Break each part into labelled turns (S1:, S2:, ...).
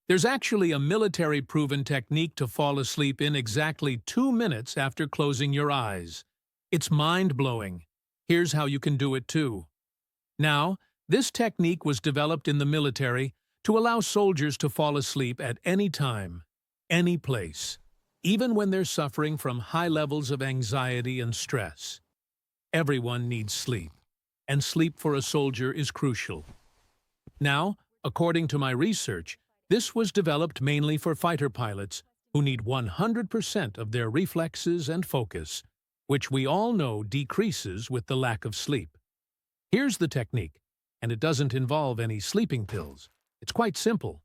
S1: There's actually a military-proven technique to fall asleep in exactly 2 minutes after closing your eyes. It's mind-blowing. Here's how you can do it too. Now, this technique was developed in the military to allow soldiers to fall asleep at any time, any place, even when they're suffering from high levels of anxiety and stress. Everyone needs sleep, and sleep for a soldier is crucial. Now, according to my research, this was developed mainly for fighter pilots who need 100% of their reflexes and focus, which we all know decreases with the lack of sleep. Here's the technique, and it doesn't involve any sleeping pills. It's quite simple.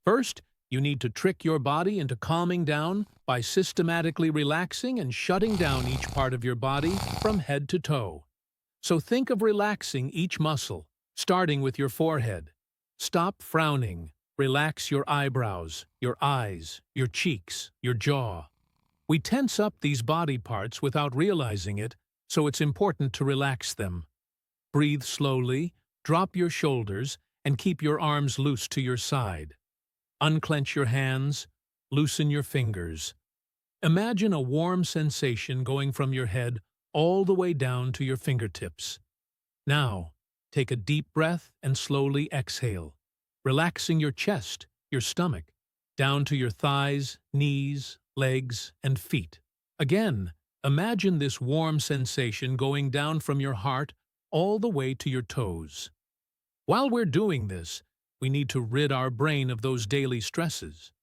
S1: First, you need to trick your body into calming down by systematically relaxing and shutting down each part of your body from head to toe. So think of relaxing each muscle, starting with your forehead. Stop frowning. Relax your eyebrows, your eyes, your cheeks, your jaw. We tense up these body parts without realizing it, so it's important to relax them. Breathe slowly, drop your shoulders, and keep your arms loose to your side. Unclench your hands, loosen your fingers. Imagine a warm sensation going from your head all the way down to your fingertips. Now, take a deep breath and slowly exhale, relaxing your chest, your stomach, down to your thighs, knees, legs, and feet. Again, imagine this warm sensation going down from your heart all the way to your toes. While we're doing this, we need to rid our brain of those daily stresses.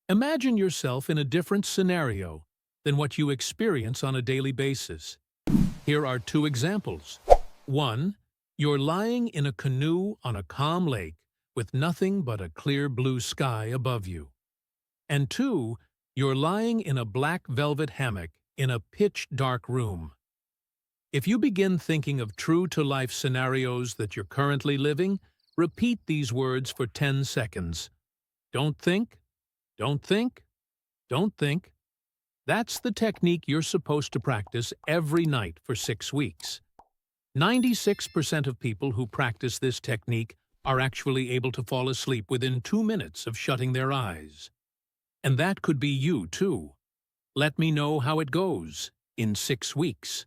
S1: Imagine yourself in a different scenario than what you experience on a daily basis. Here are 2 examples. 1. You're lying in a canoe on a calm lake with nothing but a clear blue sky above you. And 2. You're lying in a black velvet hammock in a pitch-dark room. If you begin thinking of true-to-life scenarios that you're currently living, repeat these words for 10 seconds. Don't think, don't think, don't think. That's the technique you're supposed to practice every night for 6 weeks. 96% of people who practice this technique are actually able to fall asleep within 2 minutes of shutting their eyes. And that could be you, too. Let me know how it goes in 6 weeks.